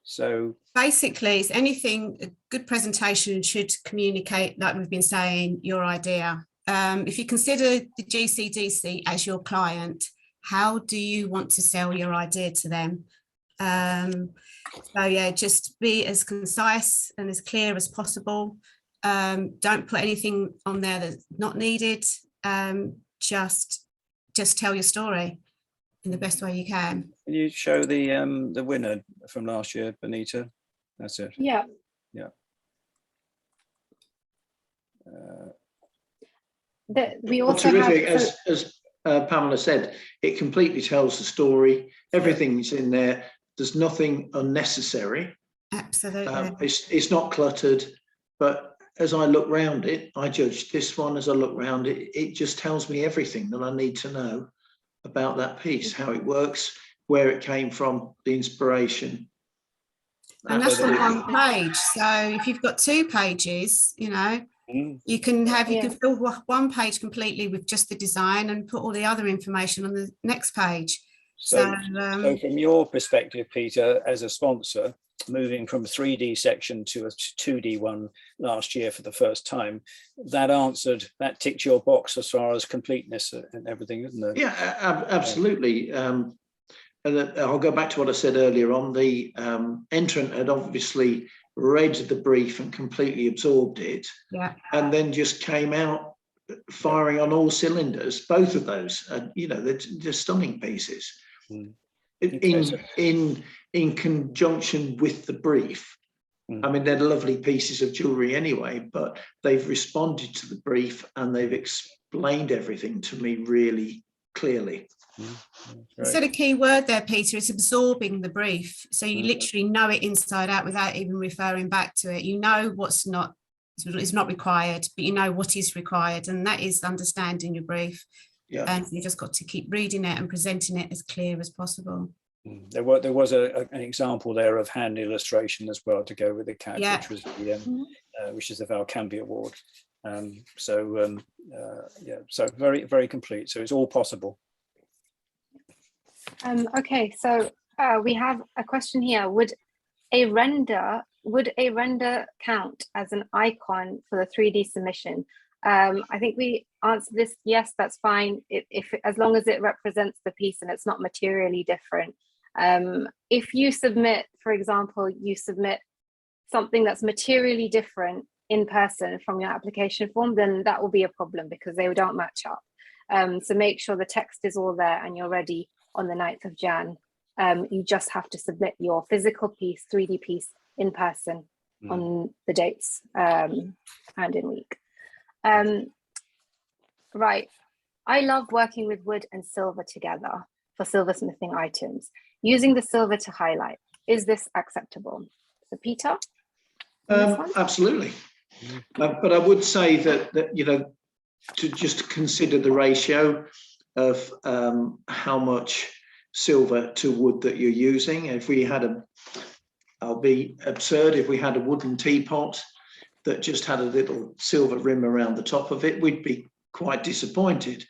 So basically, it's anything, a good presentation should communicate, like we've been saying, your idea. If you consider the GC&DC as your client, how do you want to sell your idea to them? So yeah, just be as concise and as clear as possible. Don't put anything on there that's not needed. Just tell your story in the best way you can. Can you show the winner from last year, Benita? That's it. Yeah. Yeah. We Well, also terrific. have, As Pamela said, it completely tells the story. Everything's in there. There's nothing unnecessary. Absolutely. It's not cluttered, but as I look round it, I judge this one as I look round it. It just tells me everything that I need to know about that piece, how it works, where it came from, the inspiration. And that's on one page. So if you've got 2 pages, you know, you can fill one page completely with just the design and put all the other information on the next page. So from your perspective, Peter, as a sponsor, moving from 3D section to a 2D one last year for the first time, that ticked your box as far as completeness and everything, isn't it? Yeah, absolutely. And I'll go back to what I said earlier on. The entrant had obviously read the brief and completely absorbed it, and then just came out firing on all cylinders. Both of those, you know, they're stunning pieces. In conjunction with the brief. I mean, they're lovely pieces of jewellery anyway, but they've responded to the brief and they've explained everything to me really clearly. You said a key word there, Peter, it's absorbing the brief. So you literally know it inside out without even referring back to it. You know what's not is not required, but you know what is required, and that is understanding your brief. And you just got to keep reading it and presenting it as clear as possible. There was an example there of hand illustration as well to go with the CAD, which is the Valcambi Award. So very, very complete. So it's all possible. Okay, so we have a question here. Would a render count as an icon for the 3D submission? I think we answered this. Yes, that's fine. If as long as it represents the piece and it's not materially different. If you submit, for example, you submit something that's materially different in person from your application form, then that will be a problem because they don't match up. So make sure the text is all there and you're ready on the 9th of Jan. You just have to submit your physical piece, 3D piece in person on the dates hand in week. Right, I love working with wood and silver together for silversmithing items, using the silver to highlight. Is this acceptable? So Peter? Absolutely. But I would say that you know, to just consider the ratio of how much silver to wood that you're using. If we had I'll be absurd, if we had a wooden teapot that just had a little silver rim around the top of it, we'd be quite disappointed.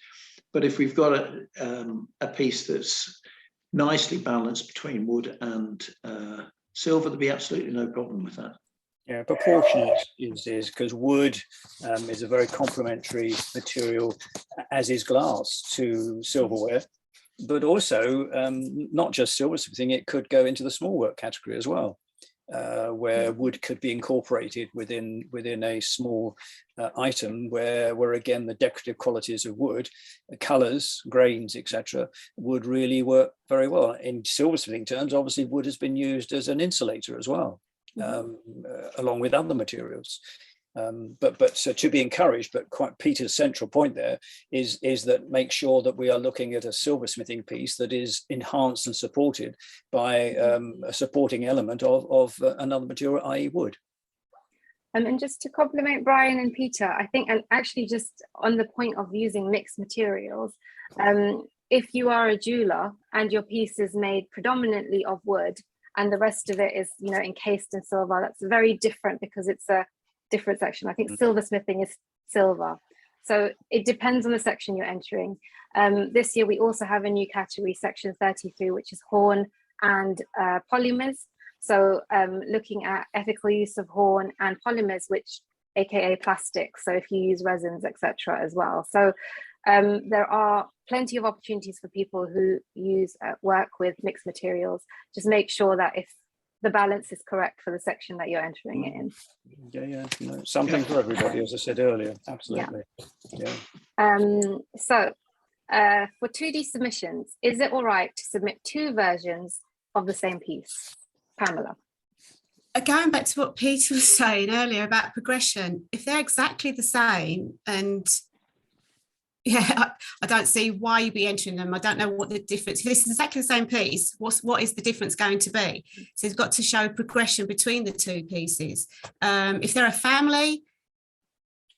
But if we've got a piece that's nicely balanced between wood and silver, there'd be absolutely no problem with that. Yeah, proportionate is because wood is a very complementary material, as is glass, to silverware. But also, not just silversmithing, it could go into the small work category as well, where wood could be incorporated within a small item where again the decorative qualities of wood, the colours, grains, etc., would really work very well. In silversmithing terms, obviously wood has been used as an insulator as well, along with other materials. But to be encouraged, but quite Peter's central point there is that make sure that we are looking at a silversmithing piece that is enhanced and supported by a supporting element of another material, i.e. wood. And just to compliment Brian and Peter, I think, and actually just on the point of using mixed materials, if you are a jeweler and your piece is made predominantly of wood and the rest of it is, you know, encased in silver, that's very different because it's a different section. I think silversmithing is silver. So it depends on the section you're entering. This year, we also have a new category, section 33, which is horn and polymers. So looking at ethical use of horn and polymers, which AKA plastics. So if you use resins, etc. as well. So there are plenty of opportunities for people who work with mixed materials. Just make sure that if the balance is correct for the section that you're entering it in. No, something for everybody, as I said earlier. Absolutely. So for 2D submissions, is it all right to submit 2 versions of the same piece? Pamela. Going back to what Peter was saying earlier about progression, if they're exactly the same and Yeah, I don't see why you'd be entering them. I don't know what the difference. If this is exactly the same piece, what is the difference going to be? So it's got to show progression between the two pieces. If they're a family,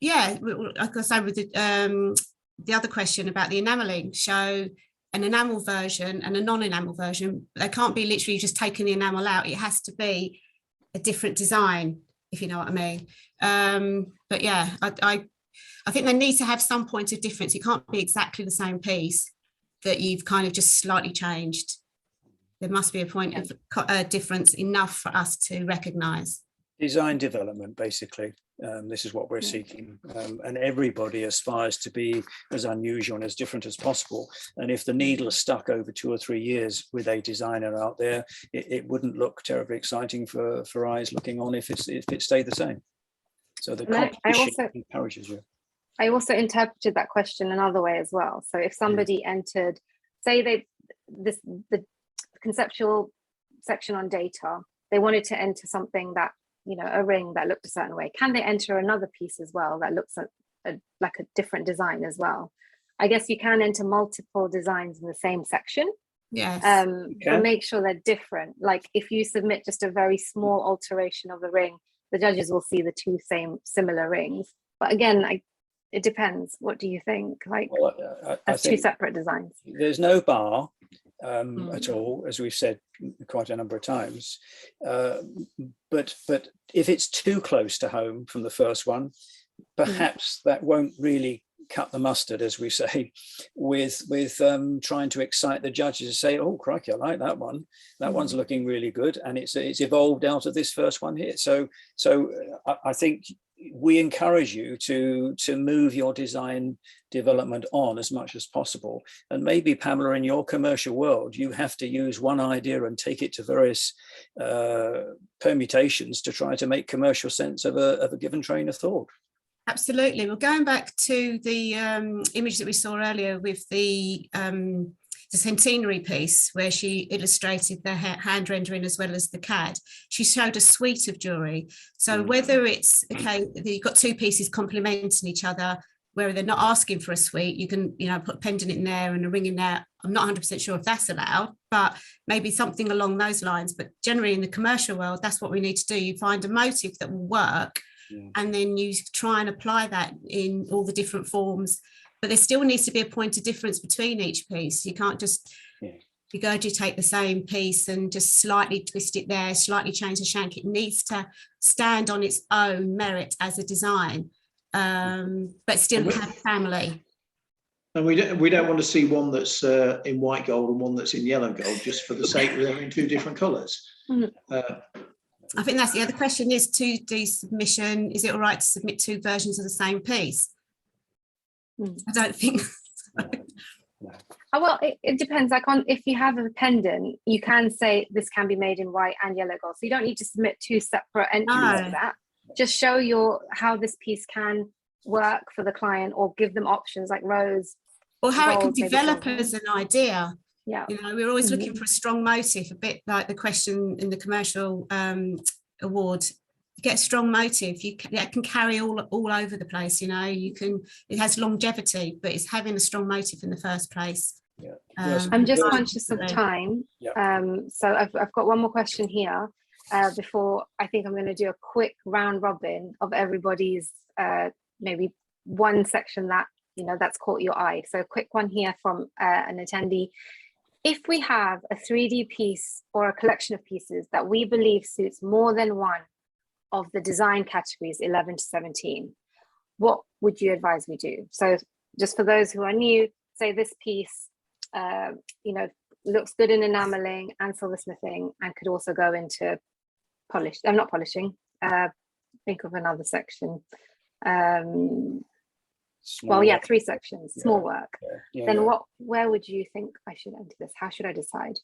yeah, like I say with the other question about the enameling, show an enamel version and a non-enamel version. They can't be literally just taking the enamel out. It has to be a different design, if you know what I mean. But yeah, I think they need to have some point of difference. It can't be exactly the same piece that you've kind of just slightly changed. There must be a point of difference enough for us to recognise. Design development, basically. This is what we're seeking. And everybody aspires to be as unusual and as different as possible. And if the needle is stuck over 2 or 3 years with a designer out there, it wouldn't look terribly exciting for eyes looking on if it stayed the same. So the competition encourages you. I also interpreted that question another way as well. So if somebody entered, say the conceptual section on data, they wanted to enter something that, you know, a ring that looked a certain way, can they enter another piece as well that looks like a different design as well? I guess you can enter multiple designs in the same section. Yes. But make sure they're different. Like if you submit just a very small alteration of the ring, the judges will see the two similar rings. But again, it depends. What do you think? Like, as two separate designs. There's no bar at all, as we've said quite a number of times. But if it's too close to home from the first one, perhaps that won't really cut the mustard, as we say, with trying to excite the judges to say, oh crikey, I like that one. That one's looking really good, and it's evolved out of this first one here. So I think we encourage you to move your design development on as much as possible. And maybe, Pamela, in your commercial world, you have to use one idea and take it to various permutations to try to make commercial sense of a given train of thought. Absolutely. Well, going back to the image that we saw earlier with the centenary piece, where she illustrated the hand rendering as well as the CAD, she showed a suite of jewellery. So whether it's, okay, you've got two pieces complementing each other, where they're not asking for a suite, you can, you know, put a pendant in there and a ring in there. I'm not 100% sure if that's allowed, but maybe something along those lines. But generally in the commercial world, that's what we need to do. You find a motive that will work, and then you try and apply that in all the different forms. But there still needs to be a point of difference between each piece. You can't just regurgitate the same piece and just slightly twist it there, slightly change the shank. It needs to stand on its own merit as a design, but still have family. And we don't want to see one that's in white gold and one that's in yellow gold just for the sake of having two different colours. I think that's the other question is 2D submission. Is it all right to submit two versions of the same piece? I don't think so. Oh, well, it depends. Like if you have a pendant, you can say this can be made in white and yellow gold. So you don't need to submit two separate entries for that. Just show how this piece can work for the client, or give them options like rose. Or how gold, it can develop as an idea. Yeah. You know, we're always looking for a strong motive, a bit like the question in the commercial award. You get a strong motive, that can carry all over the place, you know, it has longevity, but it's having a strong motive in the first place. I'm just conscious of time. So I've got one more question here before I think I'm going to do a quick round robin of everybody's maybe one section that, you know, that's caught your eye. So a quick one here from an attendee. If we have a 3D piece or a collection of pieces that we believe suits more than one of the design categories 11 to 17, what would you advise we do? So just for those who are new, say this piece, you know, looks good in enameling and silversmithing, and could also go into polish. I'm not polishing. Think of another section. Well, yeah, 3 sections, small work. Then where would you think I should enter this? How should I decide?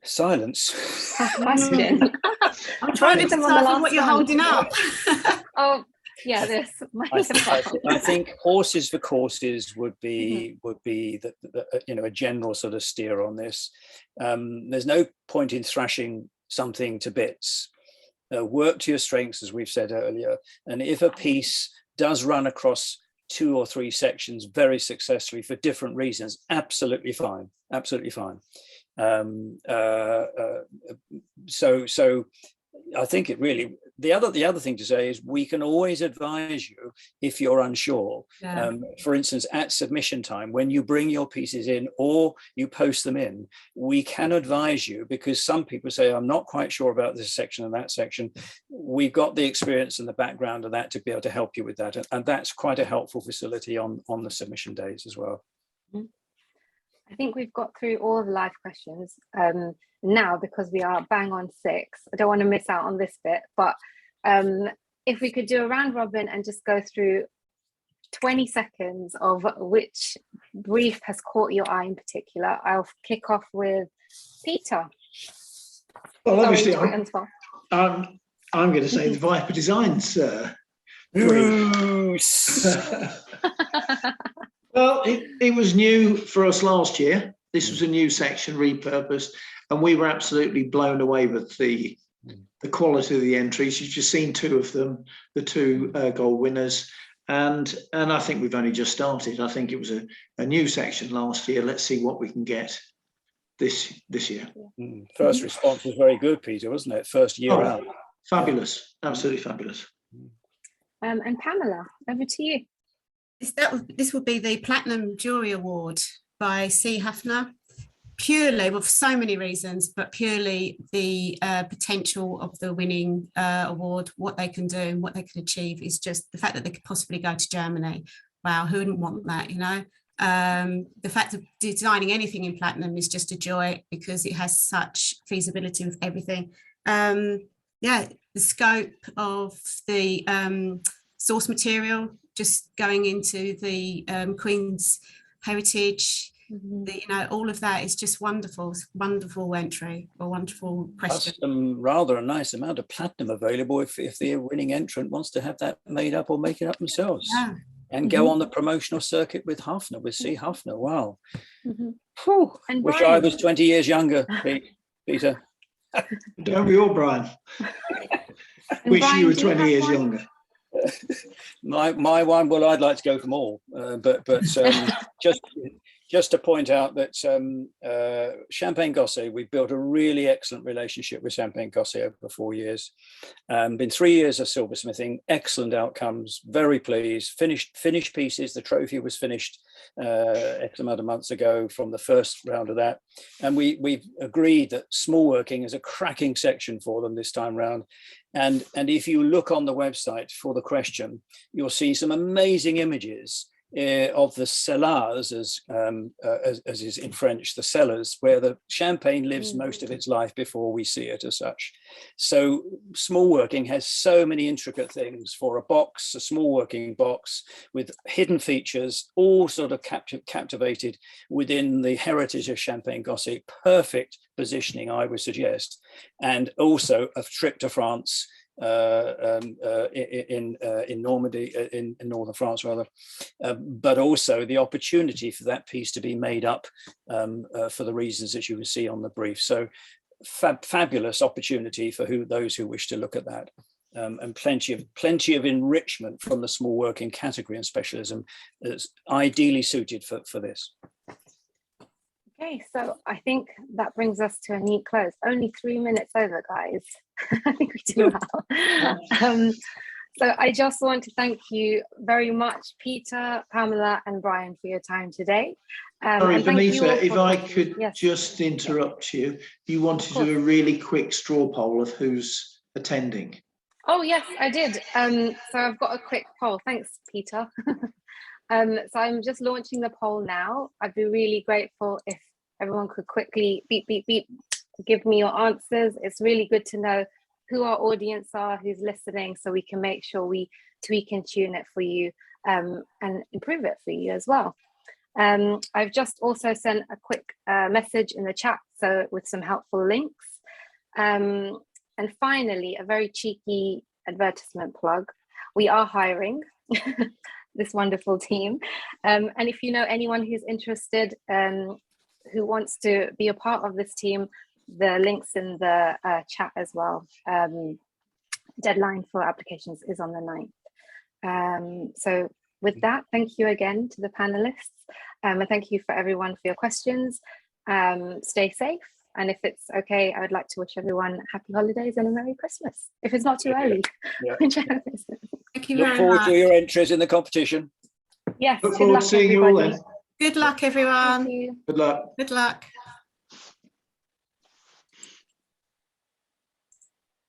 Silence. Question. I'm trying to decide what you're holding up. Oh, yeah, this. I think horses for courses would be the you know, a general sort of steer on this. There's no point in thrashing something to bits. Work to your strengths, as we've said earlier. And if a piece does run across 2 or 3 sections very successfully for different reasons, absolutely fine, absolutely fine. So I think it really, the other thing to say is we can always advise you if you're unsure. Yeah. For instance, at submission time, when you bring your pieces in or you post them in, we can advise you, because some people say, I'm not quite sure about this section and that section. We've got the experience and the background of that to be able to help you with that. And that's quite a helpful facility on the submission days as well. I think we've got through all the live questions now, because we are bang on 6. I don't want to miss out on this bit, but if we could do a round robin and just go through 20 seconds of which brief has caught your eye in particular. I'll kick off with Peter. Well, obviously, I'm going to say the Viper Designs brief. Well, it was new for us last year. This was a new section, repurposed, and we were absolutely blown away with the quality of the entries. You've just seen 2 of them, the 2 gold winners, and I think we've only just started. I think it was a new section last year. Let's see what we can get this year. First response was very good, Peter, wasn't it? First year out. Fabulous, absolutely fabulous. And Pamela, over to you. This would be the Platinum Jury Award by C. Hafner, purely, well, for so many reasons, but purely the potential of the winning award, what they can do and what they can achieve is just the fact that they could possibly go to Germany. Wow, who wouldn't want that, you know? The fact of designing anything in platinum is just a joy because it has such feasibility with everything. Yeah, the scope of the source material, just going into the Queen's heritage, you know, all of that is just wonderful. Wonderful entry, a wonderful question. Plus, rather a nice amount of platinum available if the winning entrant wants to have that made up or make it up themselves. Yeah. And go on the promotional circuit with Hafner, with C. Hafner. Wow. And wish Brian. I was 20 years younger, Peter. Don't we all, Brian? Wish Brian, you were do 20 years one? younger. My one, well, I'd like to go for more, but just to point out that Champagne Gossé, we've built a really excellent relationship with Champagne Gossé over 4 years. Been 3 years of silversmithing, excellent outcomes, very pleased. Finished pieces. The trophy was finished X amount of months ago from the first round of that, and we've agreed that small working is a cracking section for them this time round. And if you look on the website for the question, you'll see some amazing images of the cellars, as is in French, the cellars, where the champagne lives most of its life before we see it as such. So small working has so many intricate things for a box, a small working box with hidden features, all sort of captivated within the heritage of Champagne Gossé. Perfect positioning, I would suggest, and also a trip to France. In Normandy, in northern France rather, but also the opportunity for that piece to be made up for the reasons that you will see on the brief. So fabulous opportunity for those who wish to look at that, and plenty of enrichment from the small working category and specialism that's ideally suited for this. Okay, so I think that brings us to a neat close. Only 3 minutes over, guys. I think we do well. So I just want to thank you very much, Peter, Pamela, and Brian, for your time today. Sorry, Vanita, if I could yes. just interrupt you. You wanted to do a really quick straw poll of who's attending. Oh, yes, I did. So I've got a quick poll. Thanks, Peter. So I'm just launching the poll now. I'd be really grateful if everyone could quickly beep, beep, beep, give me your answers. It's really good to know who our audience are, who's listening, so we can make sure we tweak and tune it for you and improve it for you as well. I've just also sent a quick message in the chat, so with some helpful links. And finally, a very cheeky advertisement plug. We are hiring this wonderful team. And if you know anyone who's interested, who wants to be a part of this team, the links in the chat as well. Deadline for applications is on the 9th. So with that, thank you again to the panelists, and thank you for everyone for your questions. Stay safe, and if it's okay, I would like to wish everyone happy holidays and a Merry Christmas, if it's not too early. Yeah. Thank you Look very forward much. to your entries in the competition. Yes, Look good forward luck, to seeing you all everybody. then. Good luck, everyone. Thank you. Good luck. Good luck.